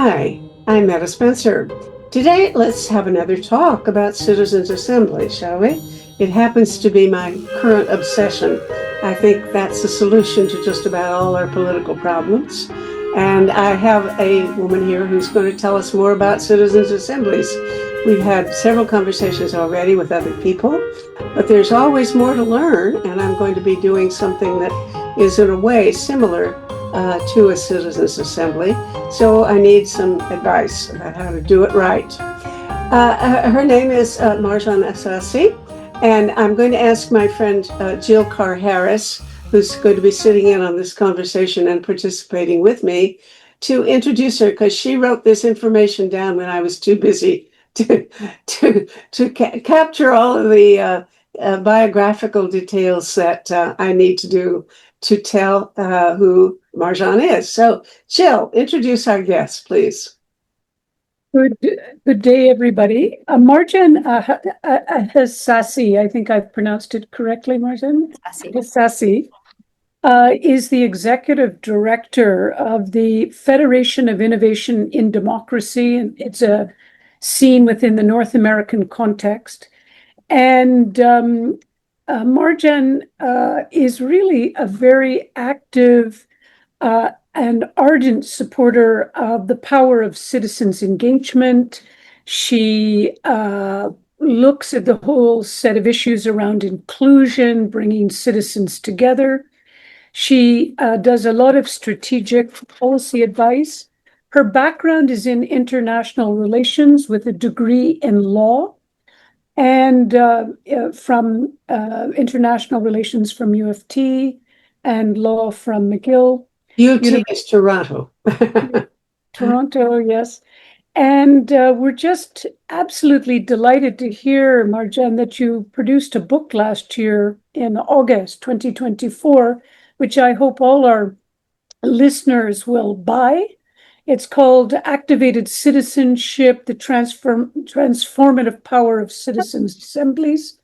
Hi, I'm Meta Spencer. Today, let's have another talk about Citizens Assembly, shall we? It happens to be my current obsession. I think that's the solution to just about all our political problems. And I have a woman here who's going to tell us more about citizens' assemblies. We've had several conversations already with other people, but there's always more to learn, and I'm going to be doing something that is, in a way, similar to a citizens' assembly. So I need some advice about how to do it right. Her name is Marjan Assassi, and I'm going to ask my friend Jill Carr Harris, who's going to be sitting in on this conversation and participating with me, to introduce her because she wrote this information down when I was too busy to capture all of the biographical details that I need to do to tell who Marjan is. So, Jill, introduce our guest, please. Good day, everybody. Marjan Hassassi, I think I've pronounced it correctly, Marjan? Hassassi is the executive director of the Federation of Innovation in Democracy, and it's a scene within the North American context. And Marjan is really a very active an ardent supporter of the power of citizens' engagement. She looks at the whole set of issues around inclusion, bringing citizens together. She does a lot of strategic policy advice. Her background is in international relations with a degree in law and from international relations from U of T and law from McGill. UT is Toronto. Toronto, yes. And we're just absolutely delighted to hear, Marjan, that you produced a book last year in August 2024, which I hope all our listeners will buy. It's called Activated Citizenship, the Transformative Power of Citizens' Assemblies.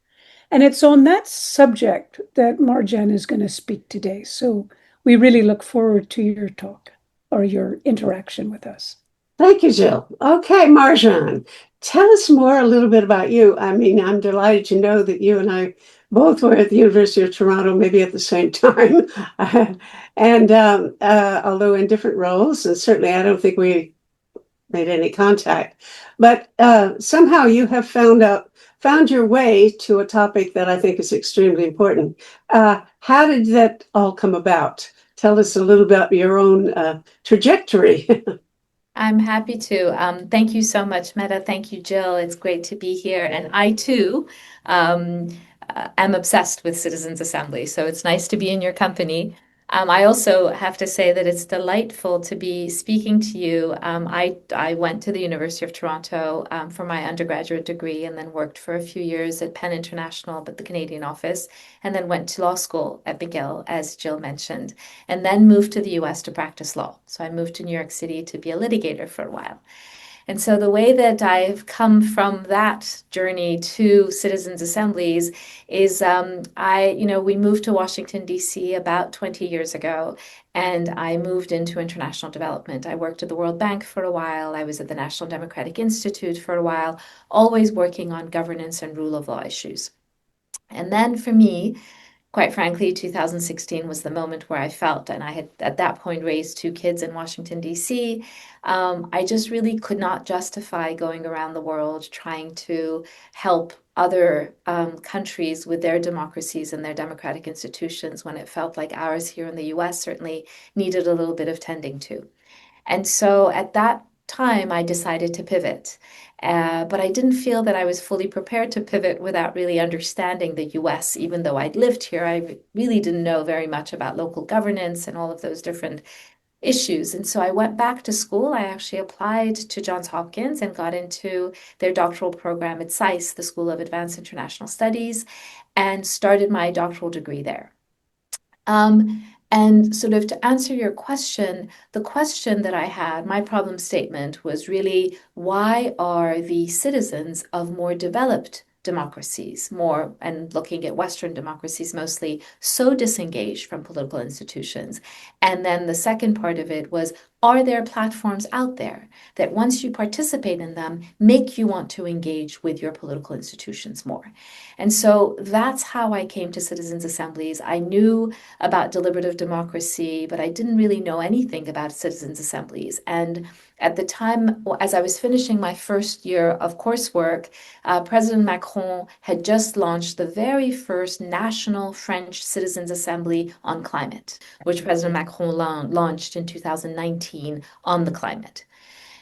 And it's on that subject that Marjan is going to speak today. So we really look forward to your talk or your interaction with us. Thank you, Jill. Okay, Marjan, tell us more a little bit about you. I mean, I'm delighted to know that you and I both were at the University of Toronto, maybe at the same time, and although in different roles, and certainly I don't think we made any contact, but somehow you have found your way to a topic that I think is extremely important. How did that all come about? Tell us a little about your own trajectory. I'm happy to. Thank you so much, Meta. Thank you, Jill. It's great to be here. And I too am obsessed with Citizens Assembly. So it's nice to be in your company. I also have to say that it's delightful to be speaking to you. I went to the University of Toronto for my undergraduate degree and then worked for a few years at Penn International, but the Canadian office, and then went to law school at McGill, as Jill mentioned, and then moved to the US to practice law. So I moved to New York City to be a litigator for a while. And so the way that I've come from that journey to citizens' assemblies is we moved to Washington, D.C. about 20 years ago, and I moved into international development. I worked at the World Bank for a while. I was at the National Democratic Institute for a while, always working on governance and rule of law issues. And then for me, quite frankly, 2016 was the moment where I felt, and I had at that point raised two kids in Washington, D.C. I just really could not justify going around the world trying to help other countries with their democracies and their democratic institutions when it felt like ours here in the U.S. certainly needed a little bit of tending to. And so at that time, I decided to pivot. But I didn't feel that I was fully prepared to pivot without really understanding the US. Even though I'd lived here, I really didn't know very much about local governance and all of those different issues. And so I went back to school. I actually applied to Johns Hopkins and got into their doctoral program at SAIS, the School of Advanced International Studies, and started my doctoral degree there. And sort of to answer your question, the question that I had, my problem statement was really, why are the citizens of more developed democracies, and looking at Western democracies mostly, so disengaged from political institutions? And then the second part of it was, are there platforms out there that once you participate in them, make you want to engage with your political institutions more? And so that's how I came to citizens' assemblies. I knew about deliberative democracy, but I didn't really know anything about citizens' assemblies. And at the time, as I was finishing my first year of coursework, President Macron had just launched the very first national French Citizens' Assembly on climate, which President Macron launched in 2019 on the climate.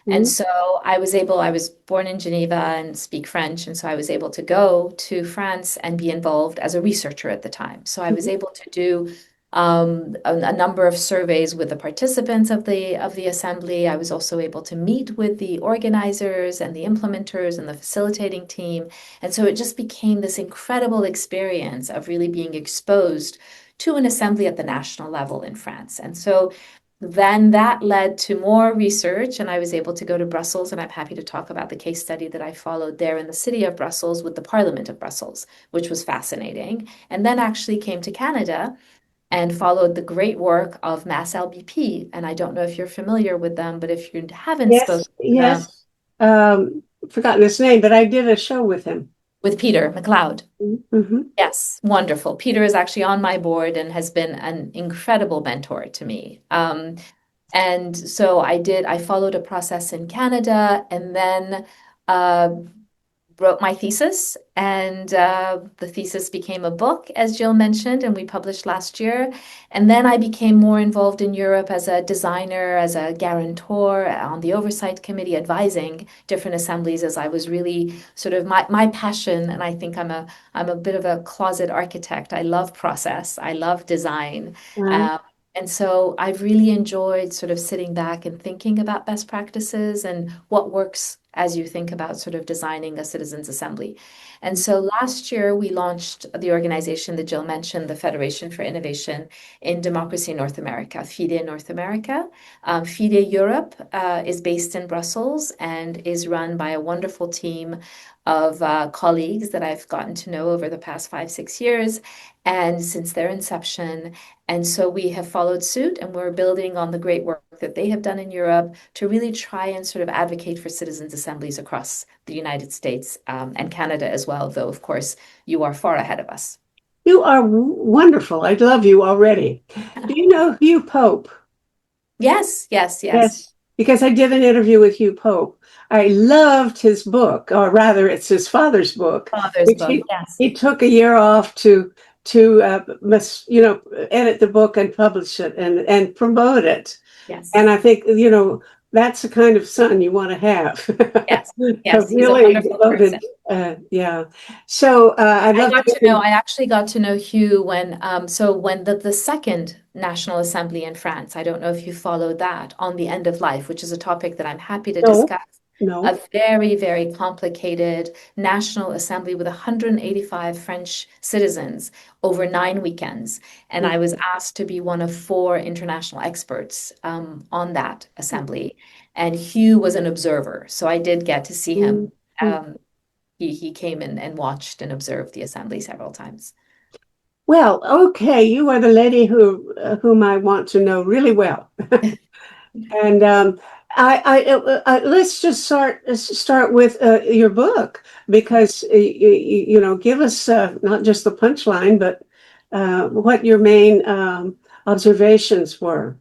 And so I was born in Geneva and speak French. And so I was able to go to France and be involved as a researcher at the time. So I was able to do a number of surveys with the participants of the assembly. I was also able to meet with the organizers and the implementers and the facilitating team. And so it just became this incredible experience of really being exposed to an assembly at the national level in France. And so then that led to more research, and I was able to go to Brussels, and I'm happy to talk about the case study that I followed there in the city of Brussels with the Parliament of Brussels, which was fascinating. And then actually came to Canada and followed the great work of Mass LBP. And I don't know if you're familiar with them, but if you haven't spoken to them, Yes. Forgotten his name, but I did a show with him. with Peter MacLeod. Mm-hmm. Yes, wonderful. Peter is actually on my board and has been an incredible mentor to me. And so I followed a process in Canada and then wrote my thesis. And the thesis became a book, as Jill mentioned, and we published last year. And then I became more involved in Europe as a designer, as a guarantor on the oversight committee, advising different assemblies as I was really sort of my passion. And I think I'm a bit of a closet architect. I love process. I love design. And so I've really enjoyed sort of sitting back and thinking about best practices and what works as you think about sort of designing a citizens' assembly. And so last year we launched the organization that Jill mentioned, the Federation for Innovation in Democracy North America, FIDE North America. FIDE Europe is based in Brussels and is run by a wonderful team of colleagues that I've gotten to know over the past 5-6 years and since their inception. And so we have followed suit and we're building on the great work that they have done in Europe to really try and sort of advocate for citizens' assemblies across the United States and Canada as well, though, of course, you are far ahead of us. You are wonderful. I love you already. Do you know Hugh Pope? Yes. Yes, because I did an interview with Hugh Pope. I loved his book, or rather, it's his father's book. Father's book, yes. He took a year off to edit the book and publish it and promote it. Yes. And I think, that's the kind of son you want to have. Yes. He's Really a wonderful devoted. Yeah. So I actually got to know Hugh when the second National Assembly in France, I don't know if you followed that, on the end of life, which is a topic that I'm happy to discuss. No. A very, very complicated National Assembly with 185 French citizens over 9 weekends. And I was asked to be one of 4 international experts on that assembly. And Hugh was an observer. So I did get to see him. He came in and watched and observed the assembly several times. Well, okay, you are the lady whom I want to know really well. And let's just start with your book, because give us not just the punchline, but what your main observations were.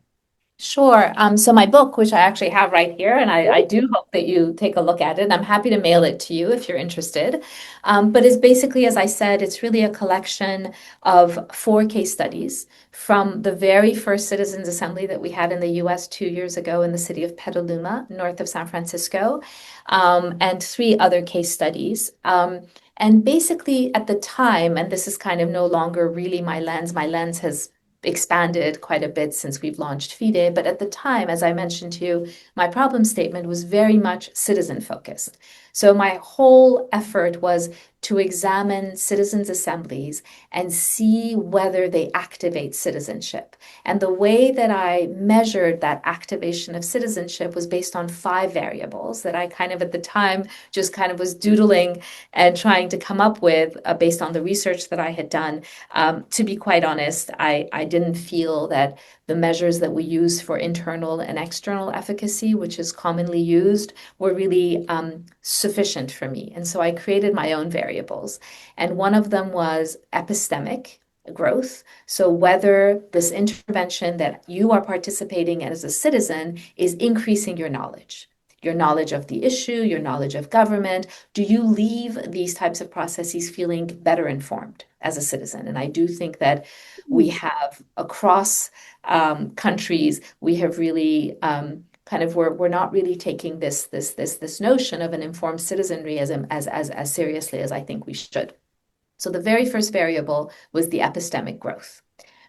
Sure. So my book, which I actually have right here, and I do hope that you take a look at it. I'm happy to mail it to you if you're interested. But it's basically, as I said, it's really a collection of 4 case studies from the very first Citizens Assembly that we had in the US 2 years ago in the city of Petaluma, north of San Francisco, and 3 other case studies. And basically at the time, and this is kind of no longer really my lens has expanded quite a bit since we've launched FIDE, but at the time, as I mentioned to you, my problem statement was very much citizen focused. So my whole effort was to examine citizens' assemblies and see whether they activate citizenship. And the way that I measured that activation of citizenship was based on 5 variables that I kind of at the time just kind of was doodling and trying to come up with based on the research that I had done. To be quite honest, I didn't feel that the measures that we use for internal and external efficacy, which is commonly used, were really sufficient for me. And so I created my own variables. And one of them was epistemic growth. So whether this intervention that you are participating in as a citizen is increasing your knowledge of the issue, your knowledge of government. Do you leave these types of processes feeling better informed as a citizen? And I do think that we have across countries, we have really we're not really taking this notion of an informed citizenry as seriously as I think we should. So the very first variable was the epistemic growth.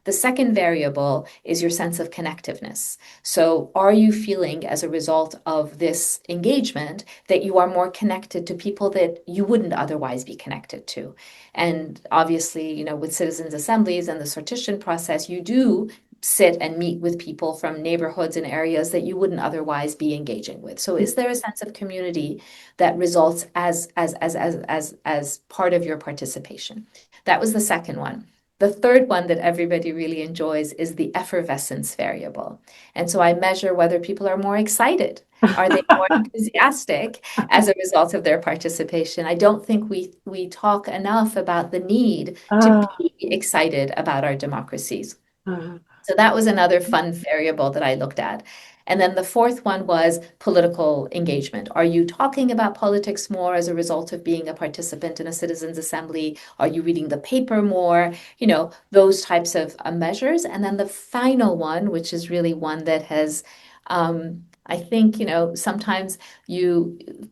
The second variable is your sense of connectiveness. So are you feeling, as a result of this engagement, that you are more connected to people that you wouldn't otherwise be connected to? And obviously, with citizens' assemblies and the sortition process, you do sit and meet with people from neighborhoods and areas that you wouldn't otherwise be engaging with. So is there a sense of community that results as part of your participation? That was the second one. The third one that everybody really enjoys is the effervescence variable. And so I measure whether people are more excited. Are they more enthusiastic as a result of their participation? I don't think we talk enough about the need to be excited about our democracies. So that was another fun variable that I looked at. And then the fourth one was political engagement. Are you talking about politics more as a result of being a participant in a citizens' assembly? Are you reading the paper more? Those types of measures. And then the final one, which is really one that has, I think, sometimes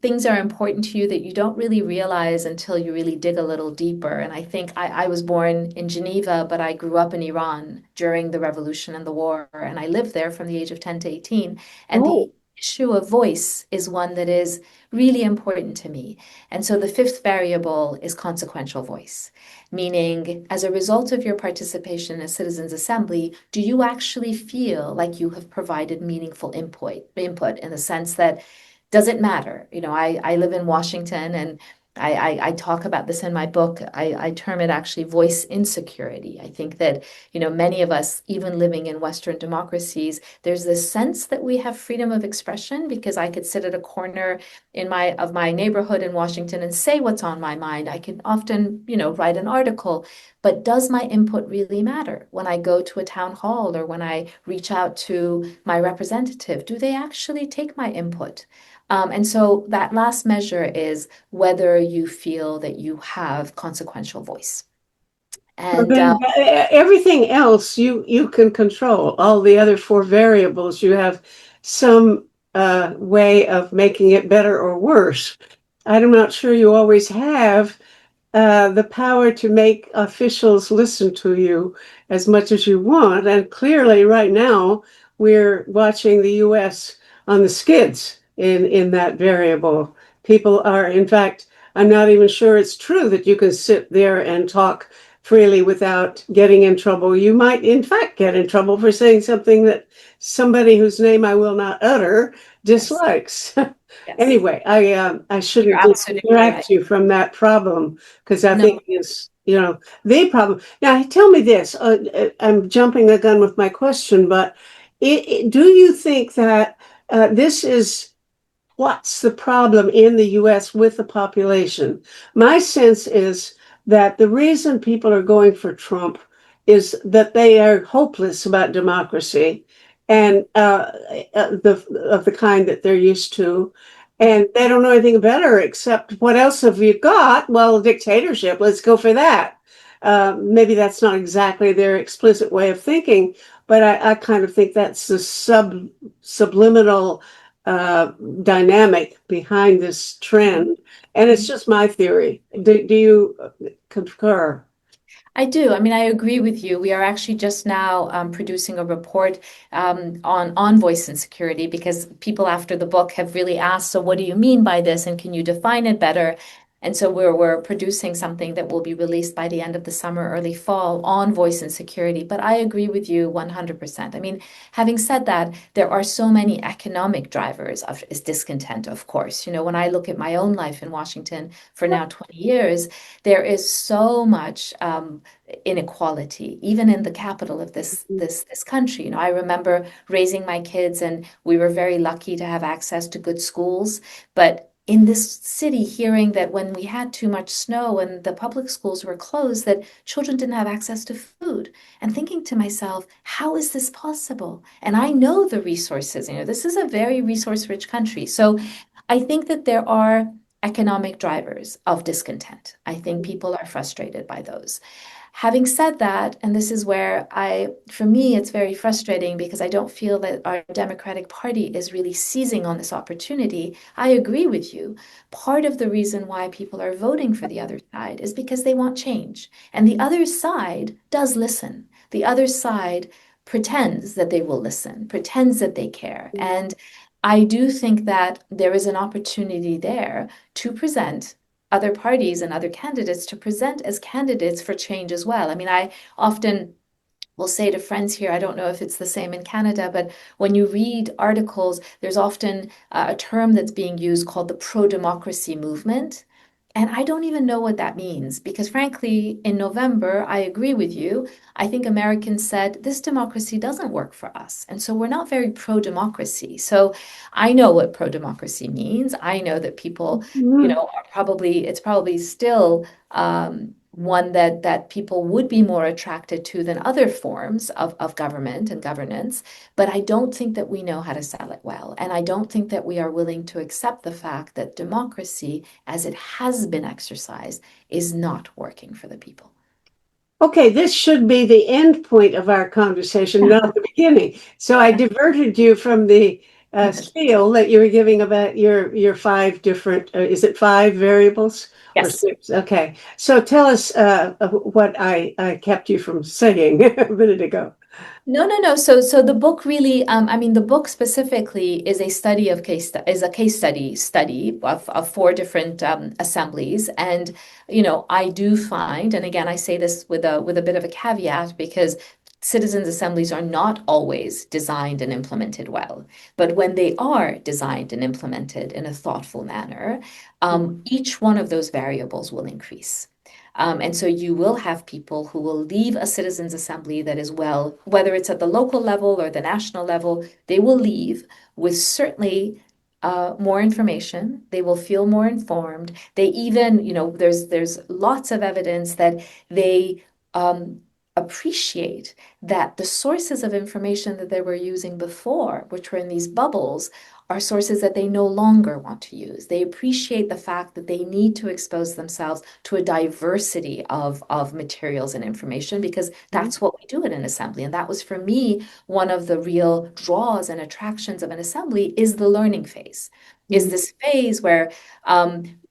things are important to you that you don't really realize until you really dig a little deeper. And I think I was born in Geneva, but I grew up in Iran during the revolution and the war. And I lived there from the age of 10 to 18. And the issue of voice is one that is really important to me. And so the fifth variable is consequential voice, meaning as a result of your participation in a citizens' assembly, do you actually feel like you have provided meaningful input in the sense that, does it matter? I live in Washington, and I talk about this in my book. I term it actually voice insecurity. I think that, many of us, even living in Western democracies, there's this sense that we have freedom of expression because I could sit at a corner of my neighborhood in Washington and say what's on my mind. I can often, write an article, but does my input really matter? When I go to a town hall or when I reach out to my representative, do they actually take my input? And so that last measure is whether you feel that you have consequential voice. And everything else you can control. All the other four variables, you have some way of making it better or worse. I'm not sure you always have the power to make officials listen to you as much as you want. And clearly right now, we're watching the U.S. on the skids in that variable. People are, in fact, I'm not even sure it's true that you can sit there and talk freely without getting in trouble. You might, in fact, get in trouble for saying something that somebody whose name I will not utter dislikes. Yes. Anyway, I shouldn't distract you from that problem because I think it's, the problem. Now, tell me this. I'm jumping the gun with my question, but do you think that this is what's the problem in the U.S. with the population? My sense is that the reason people are going for Trump is that they are hopeless about democracy and of the kind that they're used to. And they don't know anything better except what else have you got? Well, dictatorship, let's go for that. Maybe that's not exactly their explicit way of thinking, but I kind of think that's the subliminal dynamic behind this trend. And it's just my theory. Do you concur? I do. I mean, I agree with you. We are actually just now producing a report on voice insecurity because people after the book have really asked, so what do you mean by this? And can you define it better? And so we're producing something that will be released by the end of the summer, early fall on voice and security. But I agree with you 100%. I mean, having said that, there are so many economic drivers of discontent, of course. You know, when I look at my own life in Washington for now 20 years, there is so much inequality, even in the capital of this country. You know, I remember raising my kids, and we were very lucky to have access to good schools. But in this city, hearing that when we had too much snow and the public schools were closed, that children didn't have access to food, and thinking to myself, how is this possible? And I know the resources. You know, this is a very resource-rich country. So I think that there are economic drivers of discontent. I think people are frustrated by those. Having said that, and this is where for me, it's very frustrating because I don't feel that our Democratic Party is really seizing on this opportunity. I agree with you. Part of the reason why people are voting for the other side is because they want change. And the other side does listen. The other side pretends that they will listen, pretends that they care. And I do think that there is an opportunity there to present other parties and other candidates to present as candidates for change as well. I mean, I often will say to friends here, I don't know if it's the same in Canada, but when you read articles, there's often a term that's being used called the pro-democracy movement. And I don't even know what that means because, frankly, in November, I agree with you. I think Americans said this democracy doesn't work for us. And so we're not very pro-democracy. So I know what pro-democracy means. I know that people, you know, it's probably still one that people would be more attracted to than other forms of government and governance. But I don't think that we know how to sell it well. And I don't think that we are willing to accept the fact that democracy, as it has been exercised, is not working for the people. Okay, this should be the end point of our conversation, not the beginning. So I diverted you from the spiel that you were giving about your five different, is it five variables or Yes. six? Okay, so tell us what I kept you from saying a minute ago. No. So the book really, I mean, the book specifically is a study of is a case study of four different assemblies, and you know, I do find, and again, I say this with a bit of a caveat because citizens' assemblies are not always designed and implemented well, but when they are designed and implemented in a thoughtful manner, each one of those variables will increase. And so you will have people who will leave a citizens' assembly that is well, whether it's at the local level or the national level, they will leave with certainly more information. They will feel more informed. They even, you know, there's lots of evidence that they appreciate that the sources of information that they were using before, which were in these bubbles, are sources that they no longer want to use. They appreciate the fact that they need to expose themselves to a diversity of materials and information because that's what we do at an assembly. And that was, for me, one of the real draws and attractions of an assembly is the learning phase. Is this phase where,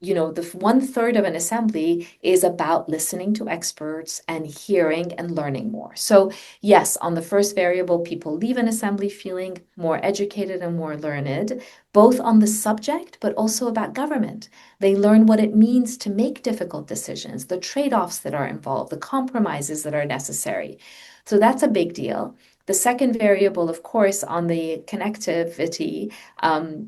you know, the 1/3 of an assembly is about listening to experts and hearing and learning more. So yes, on the first variable, people leave an assembly feeling more educated and more learned, both on the subject, but also about government. They learn what it means to make difficult decisions, the trade-offs that are involved, the compromises that are necessary. So that's a big deal. The second variable, of course, on the connectivity,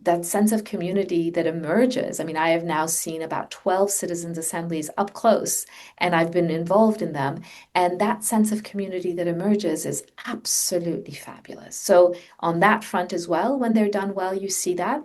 that sense of community that emerges. I mean, I have now seen about 12 citizens' assemblies up close, and I've been involved in them. And that sense of community that emerges is absolutely fabulous. So on that front as well, when they're done well, you see that.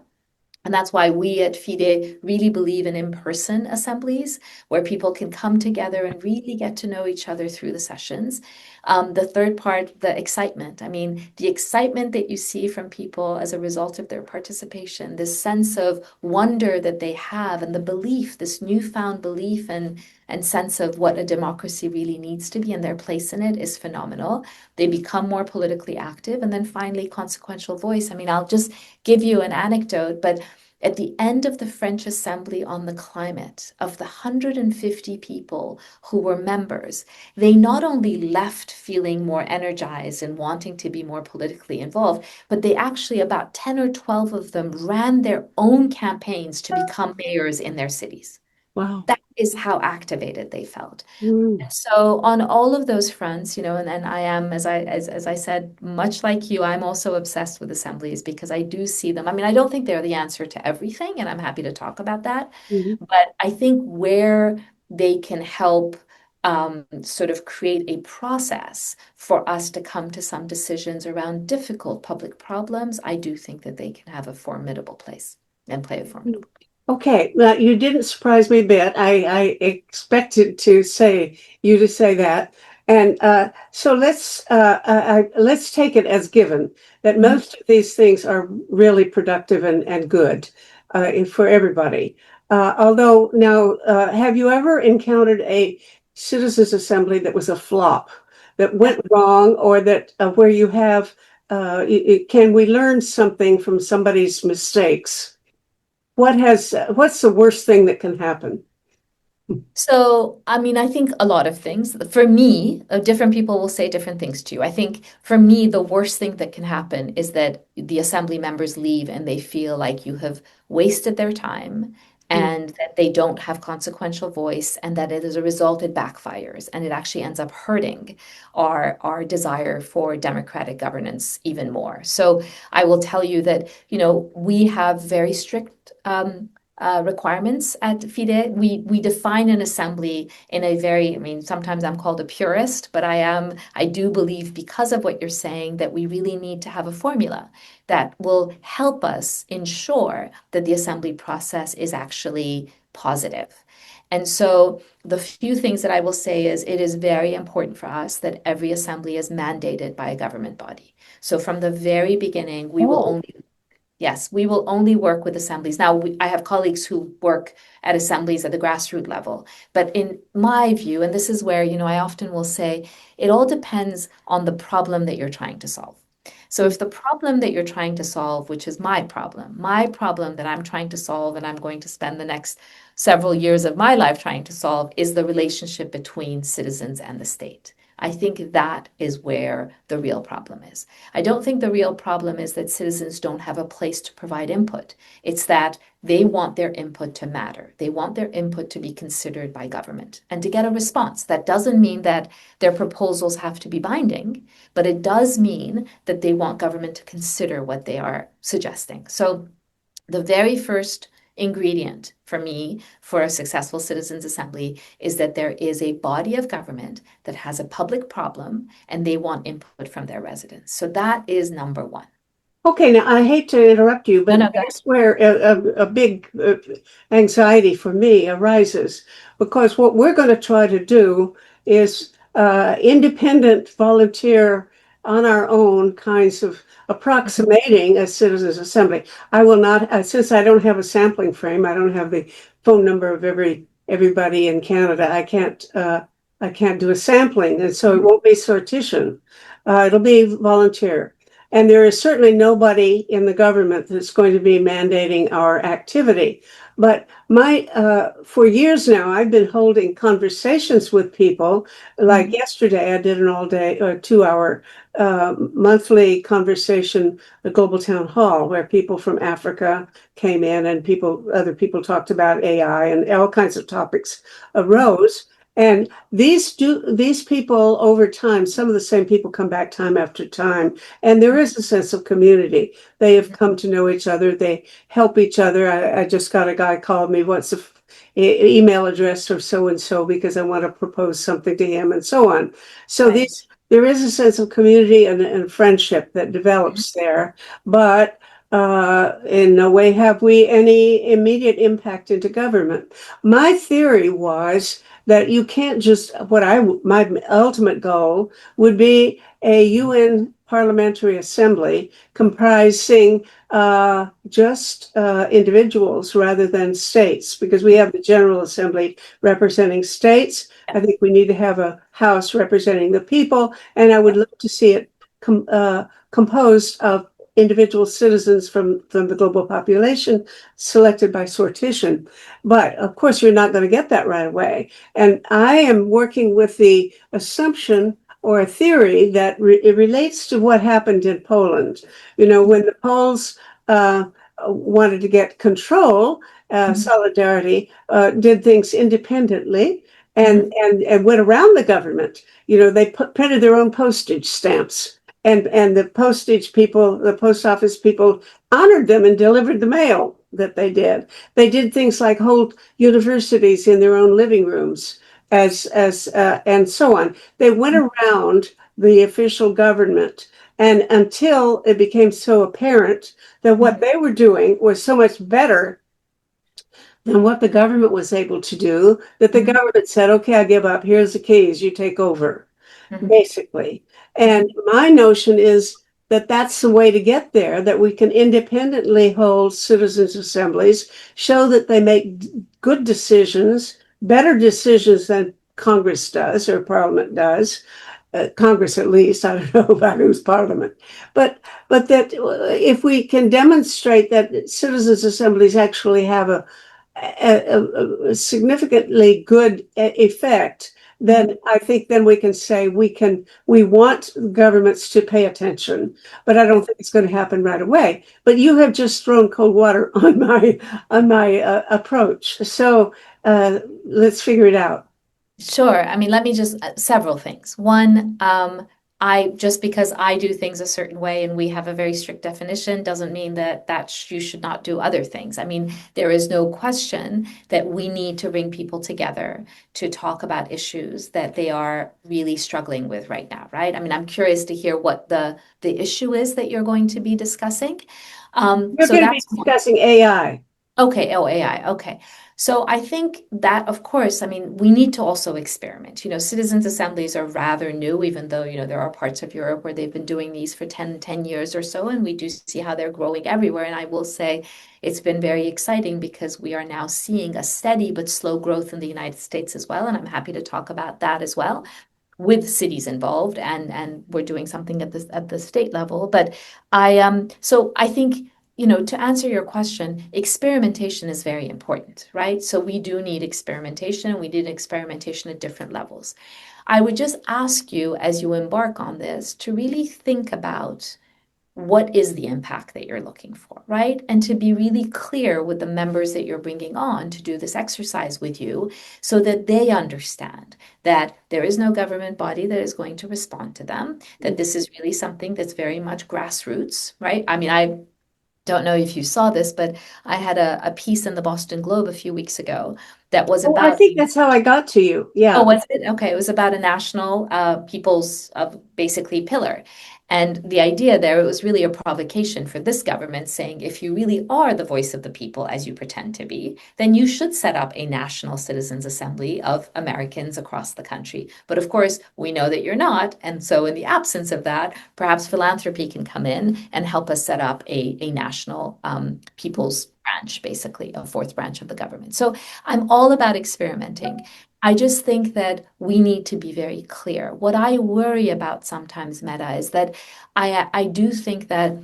And that's why we at FIDE really believe in in-person assemblies where people can come together and really get to know each other through the sessions. The third part, the excitement. I mean, the excitement that you see from people as a result of their participation, this sense of wonder that they have and the belief, this newfound belief and sense of what a democracy really needs to be and their place in it is phenomenal. They become more politically active. And then finally, consequential voice. I mean, I'll just give you an anecdote, but at the end of the French Assembly on the climate, of the 150 people who were members, they not only left feeling more energized and wanting to be more politically involved, but they actually, about 10 or 12 of them, ran their own campaigns to become mayors in their cities. Wow. That is how activated they felt. Mm. So on all of those fronts, and I am, as I said, much like you, I'm also obsessed with assemblies because I do see them. I mean, I don't think they're the answer to everything, and I'm happy to talk about that. Mhm. But I think where they can help sort of create a process for us to come to some decisions around difficult public problems, I do think that they can have a formidable place and play a formidable. Okay, well, you didn't surprise me a bit. I expected to say you to say that, and so let's take it as given that Mhm. most of these things are really productive and good for everybody. Although now, have you ever encountered a citizens assembly that was a flop, that went wrong, or that where you have can we learn something from somebody's mistakes? What's the worst thing that can happen? So, I mean, I think a lot of things. For me, different people will say different things to you. I think for me, the worst thing that can happen is that the assembly members leave and they feel like you have wasted their time and that they don't have consequential voice, and that it, as a result, it backfires and it actually ends up hurting our desire for democratic governance even more. So I will tell you that, we have very strict requirements at FIDE. We define an assembly in a very, I mean, sometimes I'm called a purist, but I do believe, because of what you're saying, that we really need to have a formula that will help us ensure that the assembly process is actually positive. And so the few things that I will say is it is very important for us that every assembly is mandated by a government body. So from the very beginning, we will Oh, only Yes, we will only work with assemblies. Now, I have colleagues who work at assemblies at the grassroots level. But in my view, and this is where, I often will say, it all depends on the problem that you're trying to solve. So if the problem that you're trying to solve, which is my problem that I'm trying to solve, and I'm going to spend the next several years of my life trying to solve, is the relationship between citizens and the state. I think that is where the real problem is. I don't think the real problem is that citizens don't have a place to provide input. It's that they want their input to matter. They want their input to be considered by government and to get a response. That doesn't mean that their proposals have to be binding, but it does mean that they want government to consider what they are suggesting. So the very first ingredient for me for a successful citizens assembly is that there is a body of government that has a public problem and they want input from their residents. So that is number one. okay. Now I hate to interrupt you, No, but no, go ahead. that's where a big anxiety for me arises because what we're going to try to do is independent volunteer on our own kinds of approximating a citizens assembly. I will not, since I don't have a sampling frame, I don't have the phone number of everybody in Canada. I can't do a sampling, and so it won't be sortition. It'll be volunteer. And there is certainly nobody in the government that's going to be mandating our activity. But for years now, I've been holding conversations with people. Like yesterday, I did an all-day or 2-hour monthly conversation at Global Town Hall, where people from Africa came in and other people talked about AI and all kinds of topics arose. And these people over time, some of the same people come back time after time, and there is a sense of community. They have come to know each other. They help each other. I just got a guy called me, what's the email address of so and so because I want to propose something to him, and so on. So Right. there is a sense of community and friendship that develops there, but in no way have we any immediate impact into government. My theory was that you can't just my ultimate goal would be a UN Parliamentary Assembly comprising just individuals rather than states, because we have the General Assembly representing states. I think we need to have a House representing the people, and I would love to see it composed of individual citizens from the global population selected by sortition. But of course, you're not going to get that right away. And I am working with the assumption or a theory that it relates to what happened in Poland. When the Poles wanted to get control, Mhm. Solidarity, did things independently Mhm. and went around the government. They printed their own postage stamps, and the postage people, the post office people, honored them and delivered the mail that they did. They did things like hold universities in their own living rooms, as and so on. They went around the official government, and until it became so apparent that what they were doing was so much better than what the government was able to do, that the Mhm. government said, okay, I give up. Here's the keys. You take over, Mhm. basically. And my notion is that that's the way to get there, that we can independently hold citizens' assemblies, show that they make good decisions, better decisions than Congress does or Parliament does, Congress at least. I don't know about who's Parliament, but that if we can demonstrate that citizens' assemblies actually have a significantly good effect, then I think then we can say we want governments to pay attention, but I don't think it's going to happen right away. But you have just thrown cold water on my approach. So let's figure it out. Sure. I mean, let me just several things. One, I just because I do things a certain way and we have a very strict definition doesn't mean that you should not do other things. I mean, there is no question that we need to bring people together to talk about issues that they are really struggling with right now, right? I mean, I'm curious to hear what the issue is that you're going to be discussing. We're So going to be that's one. discussing AI. Okay, oh, AI. Okay. So I think that, of course, I mean, we need to also experiment. Citizens' assemblies are rather new, even though, there are parts of Europe where they've been doing these for 10 years or so, and we do see how they're growing everywhere. And I will say it's been very exciting because we are now seeing a steady but slow growth in the United States as well. And I'm happy to talk about that as well, with cities involved, and we're doing something at the state level. But so I think, to answer your question, experimentation is very important, right? So we do need experimentation, and we need experimentation at different levels. I would just ask you, as you embark on this, to really think about what is the impact that you're looking for, right? And to be really clear with the members that you're bringing on to do this exercise with you so that they understand that there is no government body that is going to respond to them, that this is really something that's very much grassroots, right? I mean, I don't know if you saw this, but I had a piece in the Boston Globe a few weeks ago that was Oh, I about think that's how I got to you. Oh, Yeah. was it? Okay, it was about a national people's basically pillar. And the idea there, it was really a provocation for this government saying, if you really are the voice of the people, as you pretend to be, then you should set up a national citizens assembly of Americans across the country. But of course, we know that you're not. And so in the absence of that, perhaps philanthropy can come in and help us set up a national people's branch, basically, a fourth branch of the government. So I'm all about experimenting. I just think that we need to be very clear. What I worry about sometimes, Meta, is that I do think that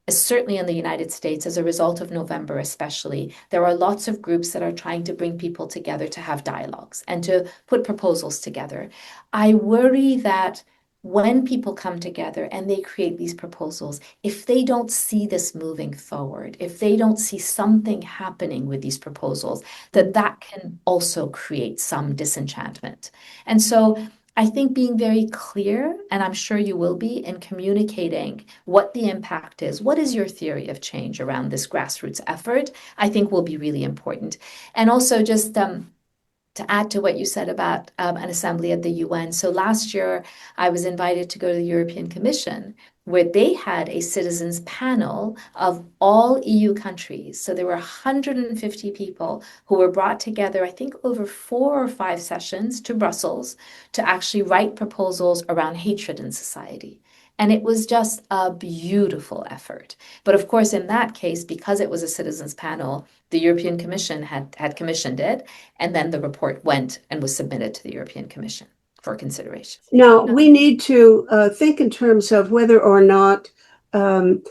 certainly in the United States, as a result of November especially, there are lots of groups that are trying to bring people together to have dialogues and to put proposals together. I worry that when people come together and they create these proposals, if they don't see this moving forward, if they don't see something happening with these proposals, that can also create some disenchantment. And so I think being very clear, and I'm sure you will be, in communicating what the impact is, what is your theory of change around this grassroots effort, I think will be really important. And also just to add to what you said about an assembly at the UN. So last year, I was invited to go to the European Commission, where they had a citizens panel of all EU countries. So there were 150 people who were brought together, I think, over 4 or 5 sessions to Brussels to actually write proposals around hatred in society. And it was just a beautiful effort. But of course, in that case, because it was a citizens panel, the European Commission had commissioned it, and then the report went and was submitted to the European Commission for consideration. Now, we need to think in terms of whether or not um,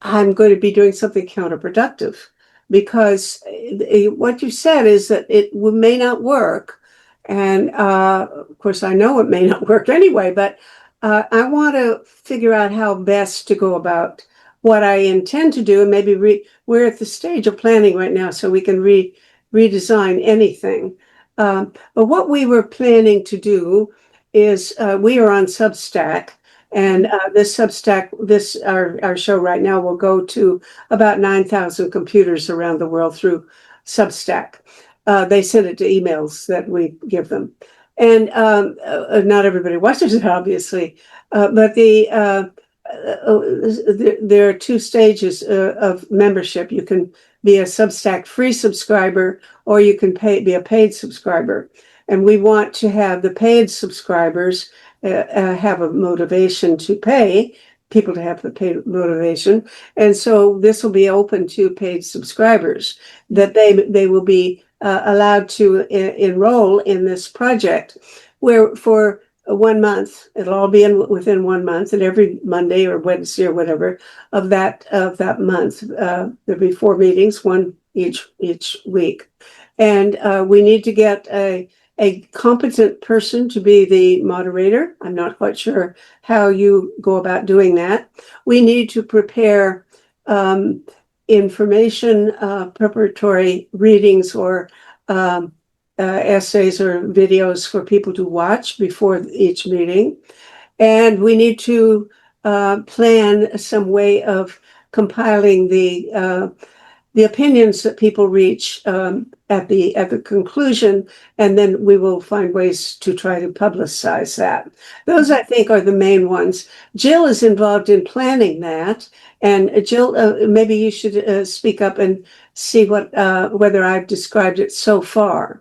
I'm going to be doing something counterproductive, because what you said is that it may not work. And of course, I know it may not work anyway, but I want to figure out how best to go about what I intend to do, and maybe we're at the stage of planning right now, so we can redesign anything. But what we were planning to do is we are on Substack, and this Substack, our show right now will go to about 9,000 computers around the world through Substack. They send it to emails that we give them. And not everybody watches it, obviously, but there are two stages of membership. You can be a Substack free subscriber, or you can be a paid subscriber. And we want to have the paid subscribers have a motivation to pay, people to have the paid motivation. And so this will be open to paid subscribers, that they will be allowed to enroll in this project, where for 1 month, it'll all be within 1 month, and every Monday or Wednesday or whatever of that month, there'll be 4 meetings, one each week. And we need to get a competent person to be the moderator. I'm not quite sure how you go about doing that. We need to prepare information, preparatory readings, or essays or videos for people to watch before each meeting. And we need to plan some way of compiling the opinions that people reach at the conclusion, and then we will find ways to try to publicize that. Those, I think, are the main ones. Jill is involved in planning that, and Jill, maybe you should speak up and see whether I've described it so far.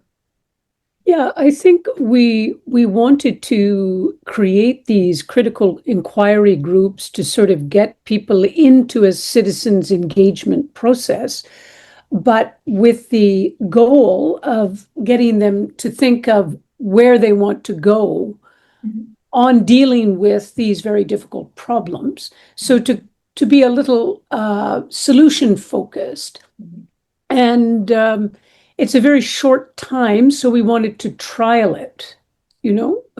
Yeah, I think we wanted to create these critical inquiry groups to sort of get people into a citizens engagement process, but with the goal of getting them to think of where they want to go on dealing with these very difficult problems. So to be a little solution focused. And it's a very short time, so we wanted to trial it,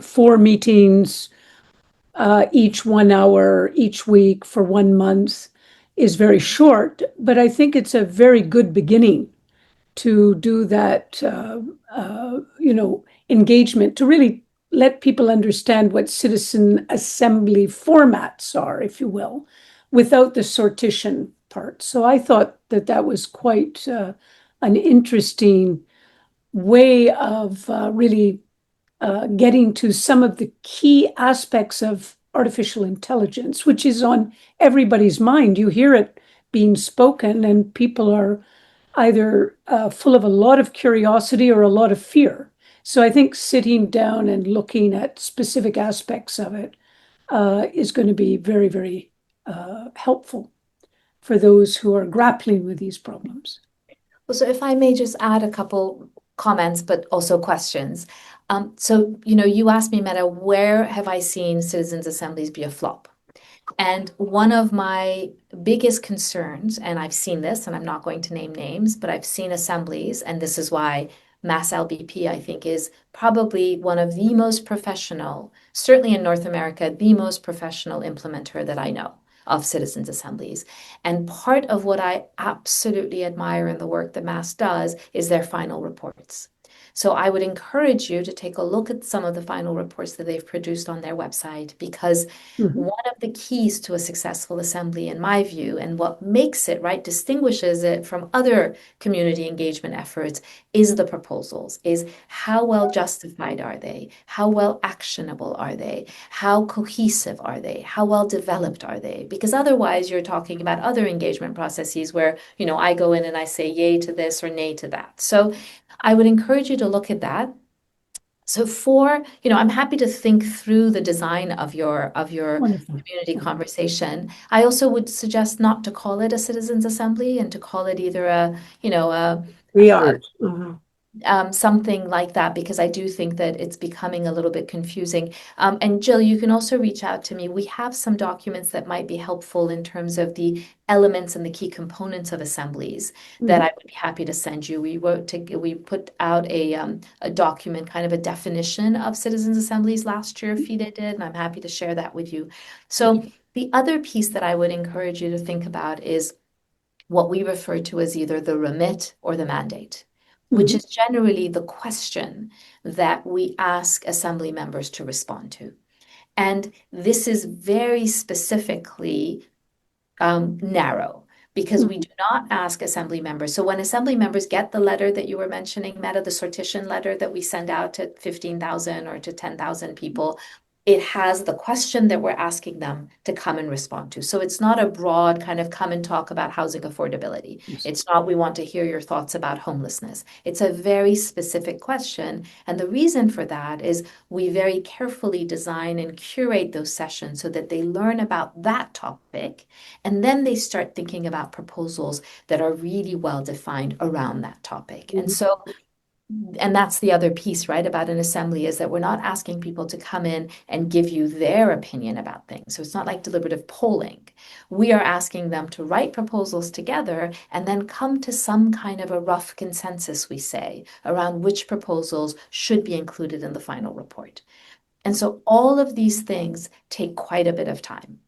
4 meetings, each 1 hour, each week for 1 month is very short, but I think it's a very good beginning to do that, engagement, to really let people understand what citizen assembly formats are, if you will, without the sortition part. So I thought that was quite an interesting way of really getting to some of the key aspects of artificial intelligence, which is on everybody's mind. You hear it being spoken, and people are either full of a lot of curiosity or a lot of fear. So I think sitting down and looking at specific aspects of it is going to be very, very helpful for those who are grappling with these problems. Well, so if I may just add a couple comments, but also questions. So, you asked me, Meta, where have I seen citizens' assemblies be a flop? And one of my biggest concerns, and I've seen this, and I'm not going to name names, but I've seen assemblies, and this is why Mass LBP, I think, is probably one of the most professional, certainly in North America, the most professional implementer that I know of citizens' assemblies. And part of what I absolutely admire in the work that Mass does is their final reports. So I would encourage you to take a look at some of the final reports that they've produced on their website, because one of the keys to a successful assembly, in my view, and what makes it, right, distinguishes it from other community engagement efforts, is the proposals, is how well justified are they? How well actionable are they? How cohesive are they? How well developed are they? Because otherwise you're talking about other engagement processes where, I go in and I say yay to this or nay to that. So I would encourage you to look at that. So I'm happy to think through the design of your Wonderful. community conversation. I also would suggest not to call it a citizens assembly, and to call it either We aren't. something like that, because I do think that it's becoming a little bit confusing. And Jill, you can also reach out to me. We have some documents that might be helpful in terms of the elements and the key components of assemblies that I would be happy to send you. We put out a document, kind of a definition of citizens assemblies last year, FIDE did, and I'm happy to share that with you. So The other piece that I would encourage you to think about is what we refer to as either the remit or the mandate, which is generally the question that we ask assembly members to respond to. And this is very specifically narrow, because we do not ask assembly members. So when assembly members get the letter that you were mentioning, Meta, the sortition letter that we send out to 15,000 or to 10,000 people, it has the question that we're asking them to come and respond to. So it's not a broad kind of come and talk about housing affordability. Yes. It's not, we want to hear your thoughts about homelessness. It's a very specific question. And the reason for that is we very carefully design and curate those sessions so that they learn about that topic. And then they start thinking about proposals that are really well defined around that topic. And so, and that's the other piece, right, about an assembly, is that we're not asking people to come in and give you their opinion about things. So it's not like deliberative polling. We are asking them to write proposals together and then come to some kind of a rough consensus, we say, around which proposals should be included in the final report. And so all of these things take quite a bit of time.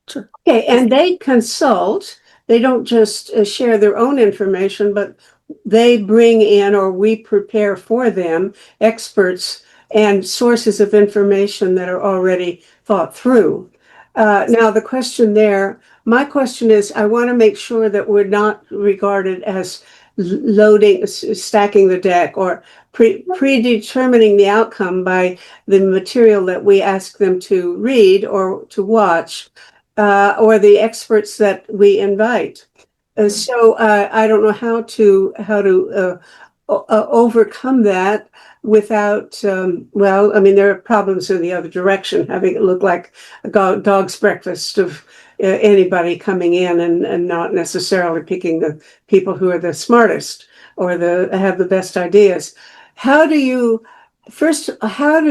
Sure. Okay, and they consult. They don't just share their own information, but they bring in, or we prepare for them, experts and sources of information that are already thought through. Now, the question there, my question is, I want to make sure that we're not regarded as loading, stacking the deck, or predetermining the outcome by the material that we ask them to read or to watch, or the experts that we invite. So I don't know how to overcome that without, well, I mean, there are problems in the other direction, having it look like a dog's breakfast of anybody coming in and not necessarily picking the people who are the smartest or have the best ideas. How do